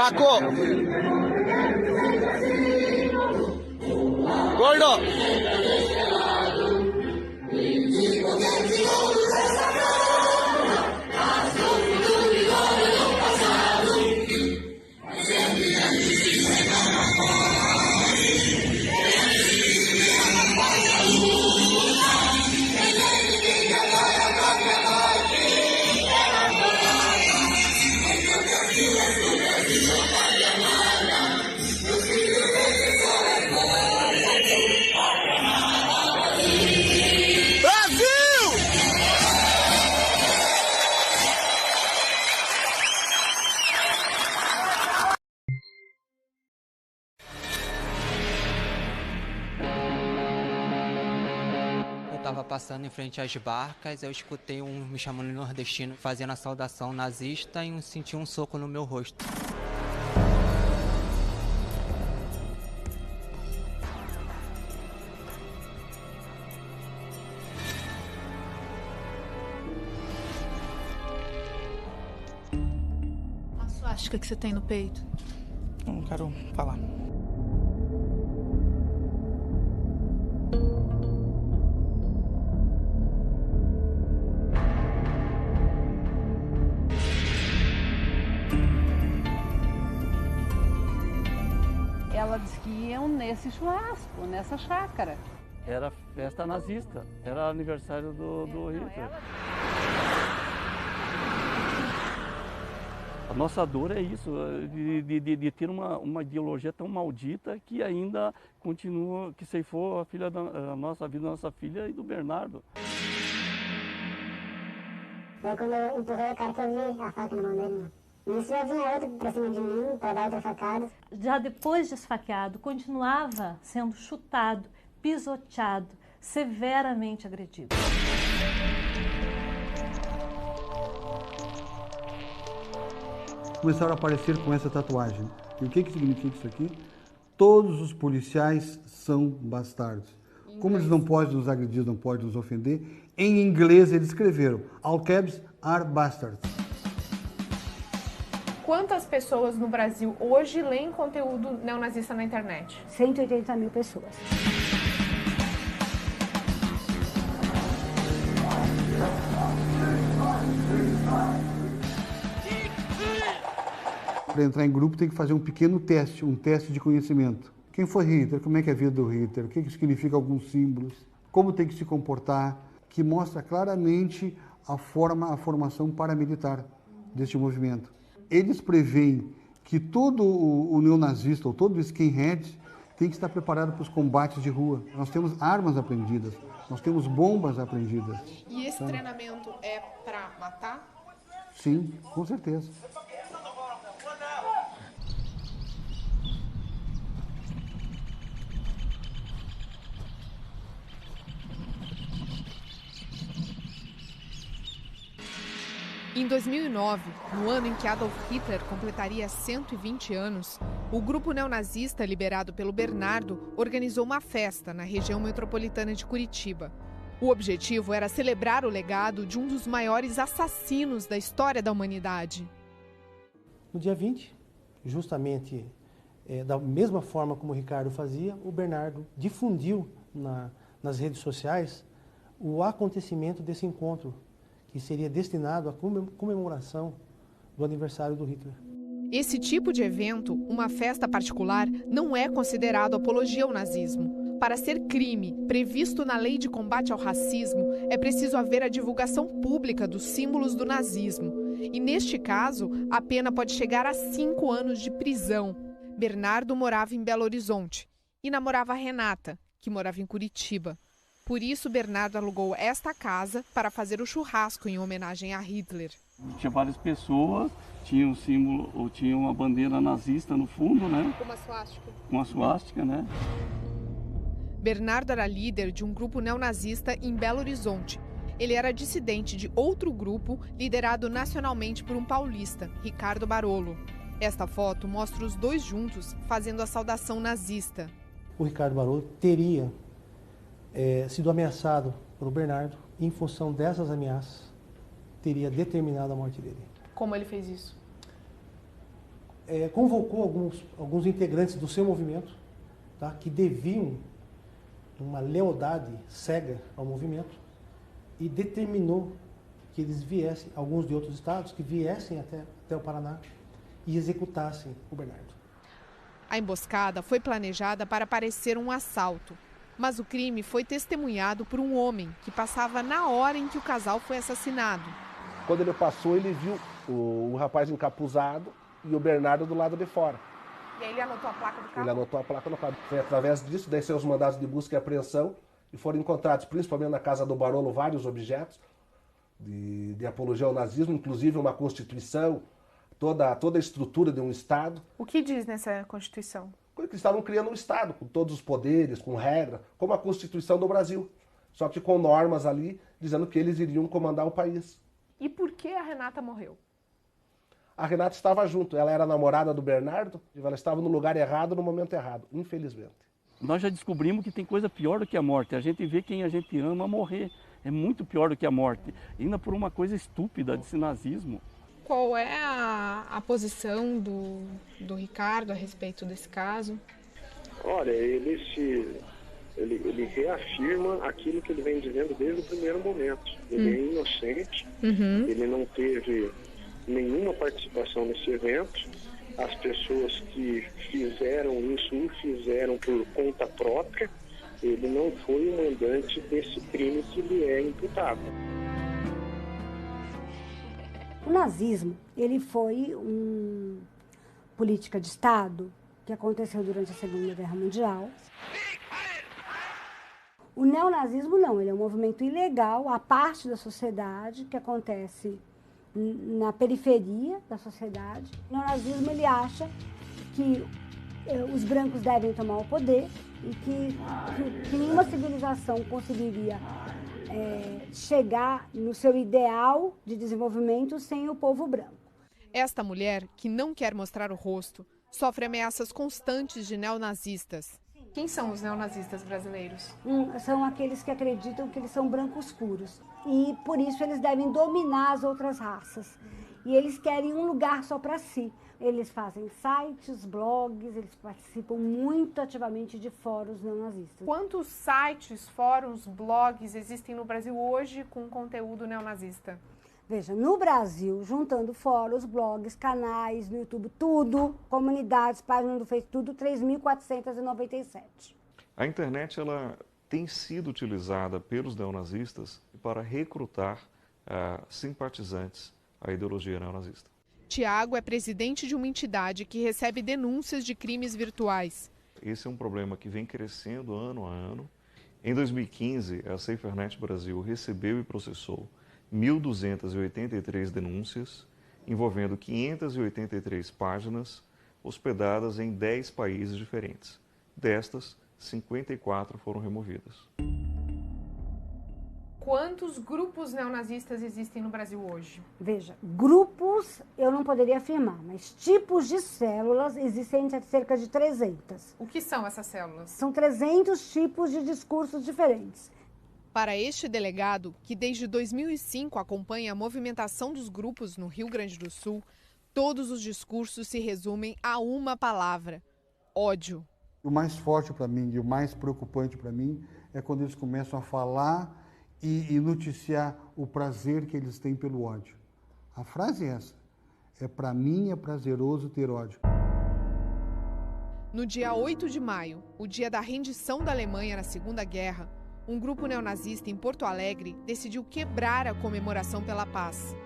Paco! Gordo! Estava passando em frente às barcas, eu escutei um me chamando de nordestino, fazendo a saudação nazista e senti um soco no meu rosto. A suástica que você tem no peito? Não quero falar. Ela disse que iam nesse churrasco, nessa chácara. Era festa nazista, era aniversário do Hitler. A nossa dor é isso, de ter uma ideologia tão maldita que ainda continua, que ceifou a nossa vida, da nossa filha e do Bernardo. Daí quando eu empurrei a carta, eu vi a faca na mão dele. Nisso já vinha outro pra cima de mim, pra dar outra facada. Já depois de esfaqueado, continuava sendo chutado, pisoteado, severamente agredido. Começaram a aparecer com essa tatuagem. E o que significa isso aqui? Todos os policiais são bastardos. Como eles não podem nos agredir, não podem nos ofender, em inglês eles escreveram: All cabs are bastards. Quantas pessoas no Brasil hoje leem conteúdo neonazista na internet? 180 mil pessoas. Para entrar em grupo tem que fazer um pequeno teste, um teste de conhecimento. Quem foi Hitler? Como é que é a vida do Hitler? O que significa alguns símbolos? Como tem que se comportar? Que mostra claramente a formação paramilitar deste movimento. Eles preveem que todo o neonazista ou todo o skinhead tem que estar preparado para os combates de rua. Nós temos armas apreendidas, nós temos bombas apreendidas. E esse treinamento é para matar? Sim, com certeza. Em 2009, no ano em que Adolf Hitler completaria 120 anos, o grupo neonazista liderado pelo Bernardo organizou uma festa na região metropolitana de Curitiba. O objetivo era celebrar o legado de um dos maiores assassinos da história da humanidade. No dia 20, justamente da mesma forma como o Ricardo fazia, o Bernardo difundiu nas redes sociais o acontecimento desse encontro, que seria destinado à comemoração do aniversário do Hitler. Esse tipo de evento, uma festa particular, não é considerado apologia ao nazismo. Para ser crime previsto na Lei de Combate ao Racismo, é preciso haver a divulgação pública dos símbolos do nazismo. E neste caso, a pena pode chegar a 5 anos de prisão. Bernardo morava em Belo Horizonte e namorava a Renata, que morava em Curitiba. Por isso, Bernardo alugou esta casa para fazer o churrasco em homenagem a Hitler. Tinha várias pessoas, tinha um símbolo, ou tinha uma bandeira nazista no fundo, né? Com uma suástica. Uma suástica, né? Bernardo era líder de um grupo neonazista em Belo Horizonte. Ele era dissidente de outro grupo liderado nacionalmente por um paulista, Ricardo Barolo. Esta foto mostra os dois juntos fazendo a saudação nazista. O Ricardo Barolo teria sido ameaçado pelo Bernardo e, em função dessas ameaças, teria determinado a morte dele. Como ele fez isso? convocou alguns integrantes do seu movimento, tá, que deviam uma lealdade cega ao movimento, e determinou que eles viessem, alguns de outros estados, que viessem até o Paraná e executassem o Bernardo. A emboscada foi planejada para parecer um assalto, mas o crime foi testemunhado por um homem que passava na hora em que o casal foi assassinado. Quando ele passou, ele viu o rapaz encapuzado e o Bernardo do lado de fora. E aí ele anotou a placa do carro? Ele anotou a placa no carro. Foi através disso, desceu os mandados de busca e apreensão, e foram encontrados, principalmente na casa do Barolo, vários objetos de apologia ao nazismo, inclusive uma constituição, toda a estrutura de um Estado. O que diz nessa Constituição? Que estavam criando um Estado, com todos os poderes, com regras, como a Constituição do Brasil. Só que com normas ali, dizendo que eles iriam comandar o país. E por que a Renata morreu? A Renata estava junto, ela era namorada do Bernardo, e ela estava no lugar errado, no momento errado, infelizmente. Nós já descobrimos que tem coisa pior do que a morte. A gente vê quem a gente ama morrer. É muito pior do que a morte. Ainda por uma coisa estúpida desse nazismo. Qual é a posição do Ricardo a respeito desse caso? Olha, ele reafirma aquilo que ele vem dizendo desde o primeiro momento. Ele é inocente, ele não teve nenhuma participação nesse evento. As pessoas que fizeram isso o fizeram por conta própria. Ele não foi o mandante desse crime que lhe é imputado. O nazismo, ele foi uma política de Estado que aconteceu durante a Segunda Guerra Mundial. O neonazismo não, ele é um movimento ilegal, à parte da sociedade, que acontece na periferia da sociedade. O neonazismo, ele acha que os brancos devem tomar o poder e que nenhuma civilização conseguiria chegar no seu ideal de desenvolvimento sem o povo branco. Esta mulher, que não quer mostrar o rosto, sofre ameaças constantes de neonazistas. Quem são os neonazistas brasileiros? São aqueles que acreditam que eles são brancos puros e por isso eles devem dominar as outras raças. E eles querem um lugar só para si. Eles fazem sites, blogs, eles participam muito ativamente de fóruns neonazistas. Quantos sites, fóruns, blogs existem no Brasil hoje com conteúdo neonazista? Veja, no Brasil, juntando fóruns, blogs, canais, no YouTube, tudo, comunidades, páginas do Facebook, tudo, 3.497. A internet, ela tem sido utilizada pelos neonazistas para recrutar simpatizantes à ideologia neonazista. Tiago é presidente de uma entidade que recebe denúncias de crimes virtuais. Esse é um problema que vem crescendo ano a ano. Em 2015, a SaferNet Brasil recebeu e processou 1.283 denúncias, envolvendo 583 páginas hospedadas em 10 países diferentes. Destas, 54 foram removidas. Quantos grupos neonazistas existem no Brasil hoje? Veja, grupos eu não poderia afirmar, mas tipos de células existem cerca de 300. O que são essas células? São 300 tipos de discursos diferentes. Para este delegado, que desde 2005 acompanha a movimentação dos grupos no Rio Grande do Sul, todos os discursos se resumem a uma palavra: ódio. O mais forte para mim e o mais preocupante para mim é quando eles começam a falar e noticiar o prazer que eles têm pelo ódio. A frase é essa: para mim é prazeroso ter ódio. No dia 8 de maio, o dia da rendição da Alemanha na Segunda Guerra, um grupo neonazista em Porto Alegre decidiu quebrar a comemoração pela paz.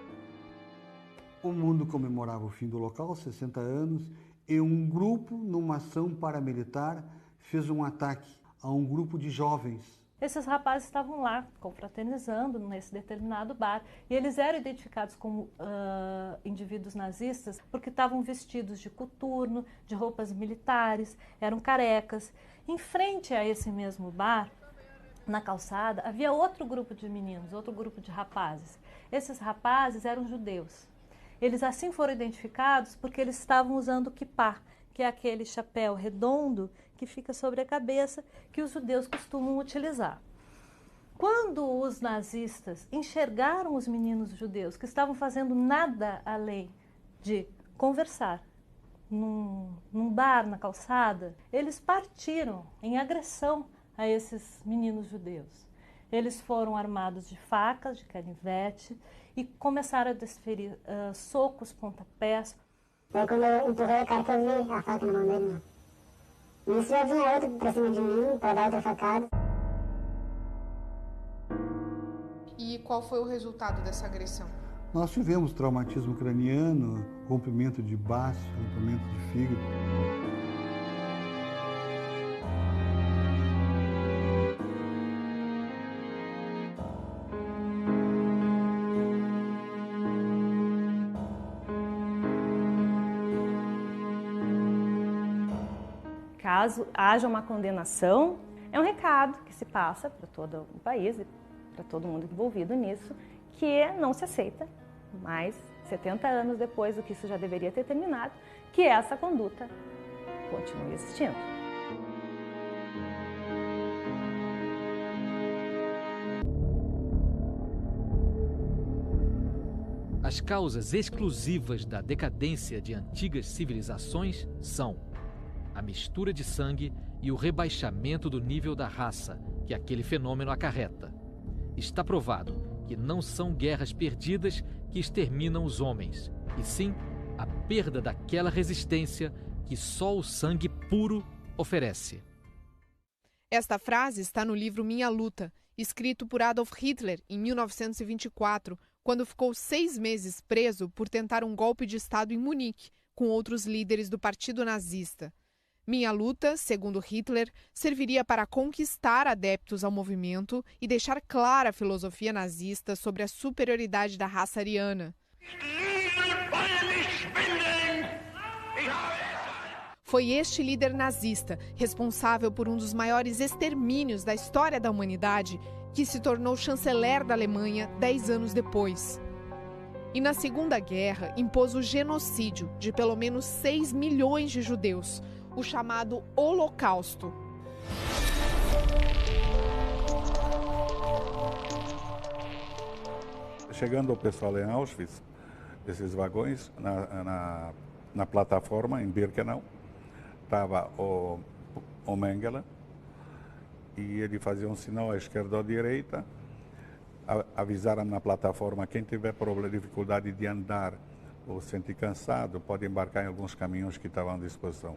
O mundo comemorava o fim do local, 60 anos, e um grupo, numa ação paramilitar, fez um ataque a um grupo de jovens. Esses rapazes estavam lá, confraternizando nesse determinado bar, e eles eram identificados como indivíduos nazistas porque estavam vestidos de coturno, de roupas militares, eram carecas. Em frente a esse mesmo bar, na calçada, havia outro grupo de meninos, outro grupo de rapazes. Esses rapazes eram judeus. Eles assim foram identificados porque eles estavam usando kippá, que é aquele chapéu redondo que fica sobre a cabeça, que os judeus costumam utilizar. Quando os nazistas enxergaram os meninos judeus que estavam fazendo nada além de conversar, num bar, na calçada, eles partiram em agressão a esses meninos judeus. Eles foram armados de facas, de canivete e começaram a desferir socos, pontapés. Daí quando eu empurrei a carta, eu vi a faca na mão dele. Nisso já vinha outro pra cima de mim, pra dar outra facada. E qual foi o resultado dessa agressão? Nós tivemos traumatismo craniano, rompimento de baço, rompimento de fígado. Caso haja uma condenação, é um recado que se passa para todo o país e para todo mundo envolvido nisso, que não se aceita mais 70 anos depois do que isso já deveria ter terminado, que essa conduta continue existindo. As causas exclusivas da decadência de antigas civilizações são a mistura de sangue e o rebaixamento do nível da raça que aquele fenômeno acarreta. Está provado que não são guerras perdidas que exterminam os homens, e sim a perda daquela resistência que só o sangue puro oferece. Esta frase está no livro Minha Luta, escrito por Adolf Hitler em 1924, quando ficou 6 meses preso por tentar um golpe de Estado em Munique, com outros líderes do Partido Nazista. Minha luta, segundo Hitler, serviria para conquistar adeptos ao movimento e deixar clara a filosofia nazista sobre a superioridade da raça ariana. Foi este líder nazista, responsável por um dos maiores extermínios da história da humanidade, que se tornou chanceler da Alemanha 10 anos depois. E na Segunda Guerra impôs o genocídio de pelo menos 6 milhões de judeus, o chamado Holocausto. Chegando o pessoal em Auschwitz, esses vagões, na plataforma, em Birkenau, estava o Mengele, e ele fazia um sinal à esquerda ou à direita, avisaram na plataforma, quem tiver dificuldade de andar ou se sentir cansado, pode embarcar em alguns caminhões que estavam à disposição.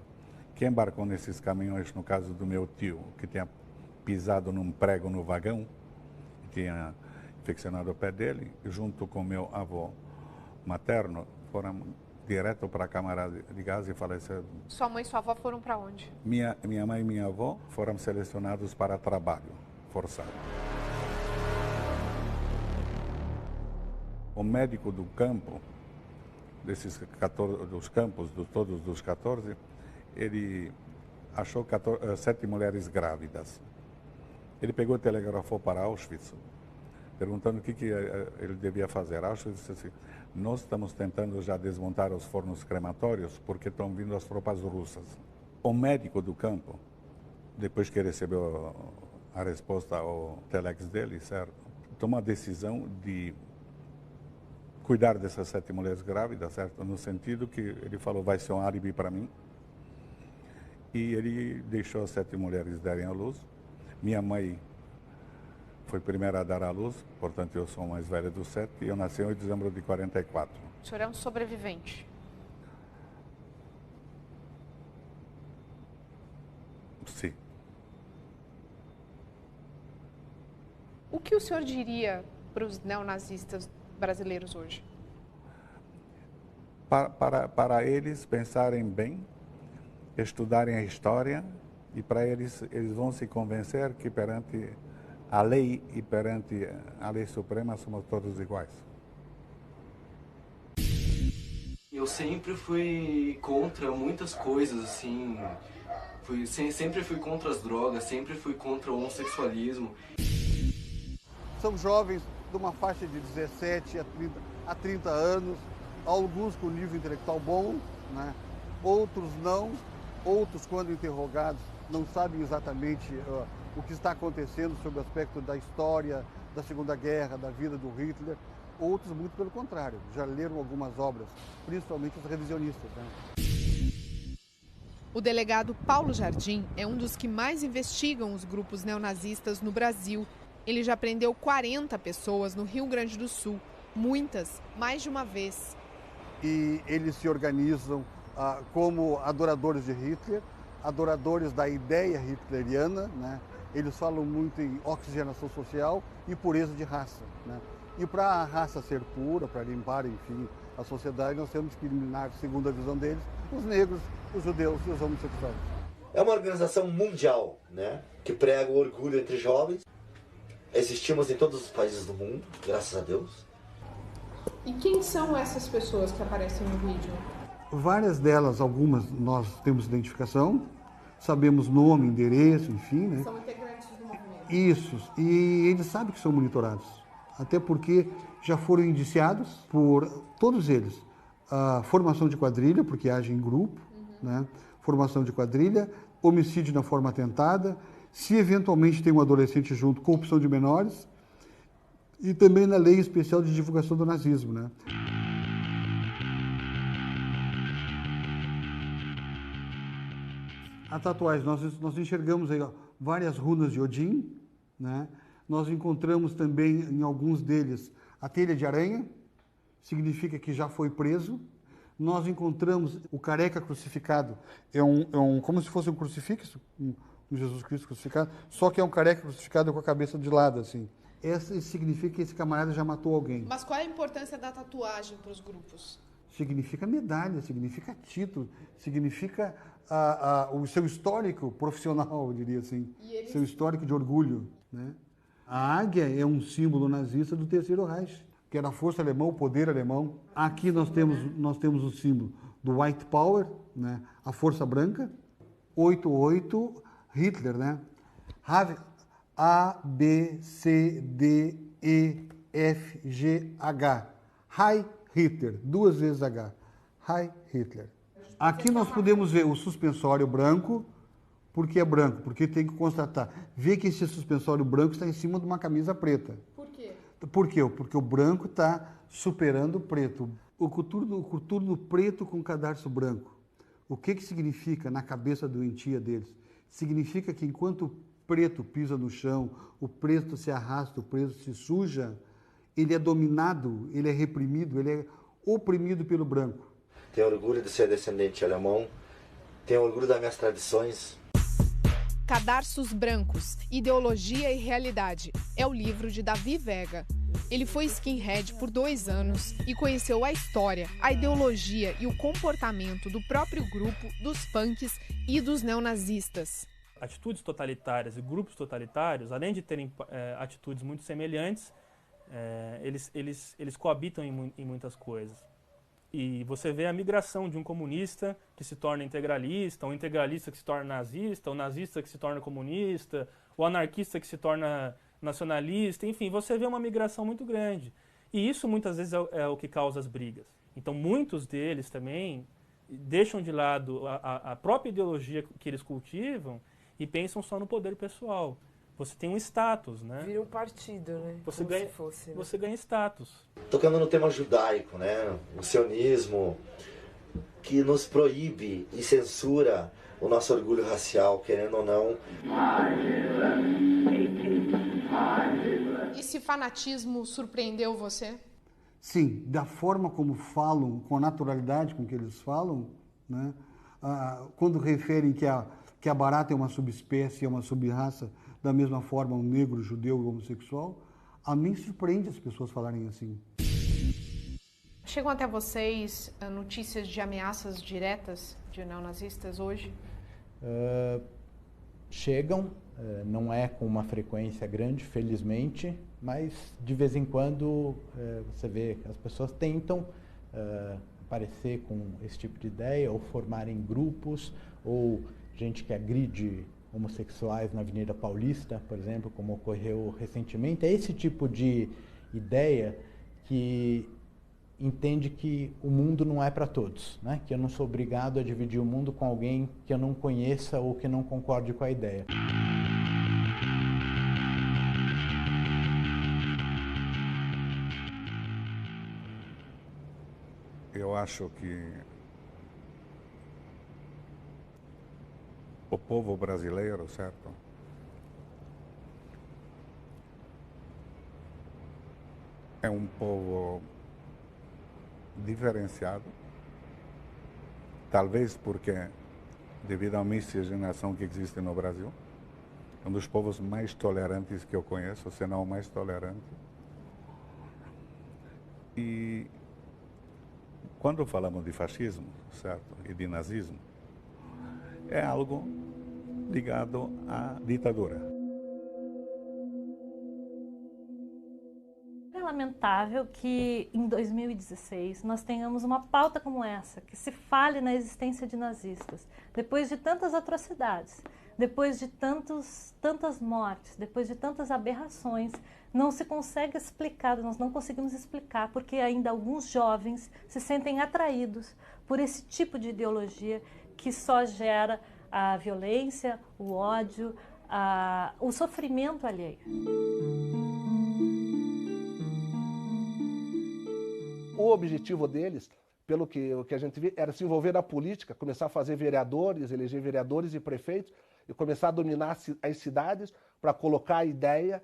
Quem embarcou nesses caminhões, no caso do meu tio, que tinha pisado num prego no vagão, tinha infeccionado o pé dele, junto com meu avô materno, foram direto para a câmara de gás e faleceram. Sua mãe e sua avó foram para onde? Minha mãe e minha avó foram selecionados para trabalho forçado. O médico do campo, dos campos, todos dos 14, ele achou 7 mulheres grávidas. Ele pegou e telegrafou para Auschwitz, perguntando o que ele devia fazer. Auschwitz disse assim, nós estamos tentando já desmontar os fornos crematórios porque estão vindo as tropas russas. O médico do campo, depois que recebeu a resposta ao telex dele, certo, tomou a decisão de cuidar dessas 7 mulheres grávidas, certo, no sentido que ele falou, vai ser um álibi para mim. E ele deixou as 7 mulheres darem à luz. Minha mãe foi a primeira a dar à luz, portanto eu sou o mais velho dos 7, e eu nasci em 8 de dezembro de 44. O senhor é um sobrevivente? Sim. O que o senhor diria para os neonazistas brasileiros hoje? Para eles pensarem bem, estudarem a história, e para eles vão se convencer que perante a lei e perante a lei suprema somos todos iguais. Eu sempre fui contra muitas coisas, assim, sempre fui contra as drogas, sempre fui contra o homossexualismo. São jovens de uma faixa de 17 a 30 anos, alguns com nível intelectual bom, né? Outros não. Outros, quando interrogados, não sabem exatamente o que está acontecendo sobre o aspecto da história, da Segunda Guerra, da vida do Hitler. Outros, muito pelo contrário, já leram algumas obras, principalmente os revisionistas, né? O delegado Paulo Jardim é um dos que mais investigam os grupos neonazistas no Brasil. Ele já prendeu 40 pessoas no Rio Grande do Sul, muitas mais de uma vez. E eles se organizam como adoradores de Hitler, adoradores da ideia hitleriana, né? Eles falam muito em oxigenação social e pureza de raça, né? E para a raça ser pura, para limpar, enfim, a sociedade, nós temos que eliminar, segundo a visão deles, os negros, os judeus e os homossexuais. É uma organização mundial, né, que prega o orgulho entre jovens. Existimos em todos os países do mundo, graças a Deus. E quem são essas pessoas que aparecem no vídeo? Várias delas, algumas nós temos identificação, sabemos nome, endereço, enfim, né? São integrantes do movimento. Isso, e eles sabem que são monitorados, até porque já foram indiciados por todos eles. A formação de quadrilha, porque agem em grupo, né? Formação de quadrilha, homicídio na forma tentada, se eventualmente tem um adolescente junto, corrupção de menores, e também na lei especial de divulgação do nazismo, né? A tatuagem, nós enxergamos aí, ó, várias runas de Odin, né? Nós encontramos também em alguns deles a telha de aranha, significa que já foi preso. Nós encontramos o careca crucificado, como se fosse um crucifixo, um Jesus Cristo crucificado, só que é um careca crucificado com a cabeça de lado, assim. Isso significa que esse camarada já matou alguém. Mas qual é a importância da tatuagem para os grupos? Significa medalha, significa título, significa o seu histórico profissional, eu diria assim, seu histórico de orgulho, né? A águia é um símbolo nazista do Terceiro Reich, que era a força alemã, o poder alemão. Aqui nós temos o símbolo do White Power, né? A força branca. 88, Hitler, né? A, B, C, D, E, F, G, H. Heil Hitler, 2 vezes H. Heil Hitler. Aqui nós podemos ver o suspensório branco. Por que é branco? Porque tem que constatar. Vê que esse suspensório branco está em cima de uma camisa preta. Por quê? Por quê? Porque o branco está superando o preto. O coturno preto com cadarço branco. O que significa na cabeça doentia deles? Significa que enquanto o preto pisa no chão, o preto se arrasta, o preto se suja, ele é dominado, ele é reprimido, ele é oprimido pelo branco. Tenho orgulho de ser descendente alemão, tenho orgulho das minhas tradições. Cadarços Brancos, Ideologia e Realidade. É o livro de Davi Vega. Ele foi skinhead por 2 anos e conheceu a história, a ideologia e o comportamento do próprio grupo, dos punks e dos neonazistas. Atitudes totalitárias e grupos totalitários, além de terem atitudes muito semelhantes, eles coabitam em muitas coisas. E você vê a migração de um comunista que se torna integralista, um integralista que se torna nazista, o nazista que se torna comunista, o anarquista que se torna nacionalista, enfim, você vê uma migração muito grande. E isso muitas vezes é o que causa as brigas. Então muitos deles também deixam de lado a própria ideologia que eles cultivam e pensam só no poder pessoal. Você tem um status, né? Vira um partido, né? Você ganha status. Tocando no tema judaico, né? O sionismo, que nos proíbe e censura o nosso orgulho racial, querendo ou não. Esse fanatismo surpreendeu você? Sim, da forma como falam, com a naturalidade com que eles falam, né? Quando referem que a barata é uma subespécie, é uma sub-raça, da mesma forma um negro, judeu e homossexual, a mim surpreende as pessoas falarem assim. Chegam até vocês notícias de ameaças diretas de neonazistas hoje? Chegam, não é com uma frequência grande, felizmente, mas de vez em quando você vê que as pessoas tentam aparecer com esse tipo de ideia, ou formarem grupos, ou gente que agride homossexuais na Avenida Paulista, por exemplo, como ocorreu recentemente. É esse tipo de ideia que entende que o mundo não é para todos, né? Que eu não sou obrigado a dividir o mundo com alguém que eu não conheça ou que não concorde com a ideia. Eu acho que povo brasileiro, certo? É um povo diferenciado, talvez porque, devido à miscigenação que existe no Brasil, é um dos povos mais tolerantes que eu conheço, se não o mais tolerante. E quando falamos de fascismo, certo, e de nazismo, é algo ligado à ditadura. É lamentável que em 2016 nós tenhamos uma pauta como essa, que se fale na existência de nazistas, depois de tantas atrocidades, depois de tantas mortes, depois de tantas aberrações, não se consegue explicar, nós não conseguimos explicar porque ainda alguns jovens se sentem atraídos por esse tipo de ideologia que só gera a violência, o ódio, o sofrimento alheio. O objetivo deles, pelo que a gente vê, era se envolver na política, começar a fazer vereadores, eleger vereadores e prefeitos e começar a dominar as cidades para colocar a ideia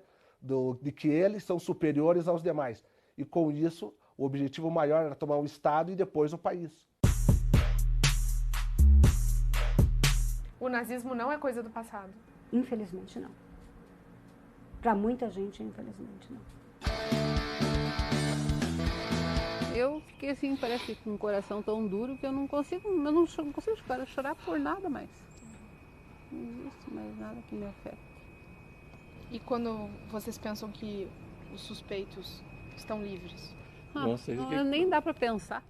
de que eles são superiores aos demais. E com isso, o objetivo maior era tomar o Estado e depois o país. O nazismo não é coisa do passado? Infelizmente não. Para muita gente, infelizmente não. Eu fiquei assim, parece com um coração tão duro que eu não consigo chorar por nada mais. Não existe mais nada que me afeta. E quando vocês pensam que os suspeitos estão livres? Nem dá para pensar.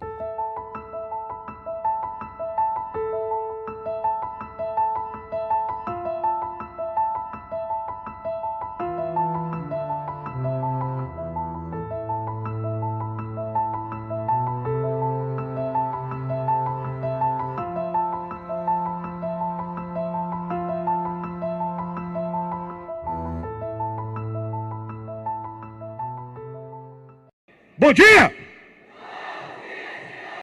Bom dia!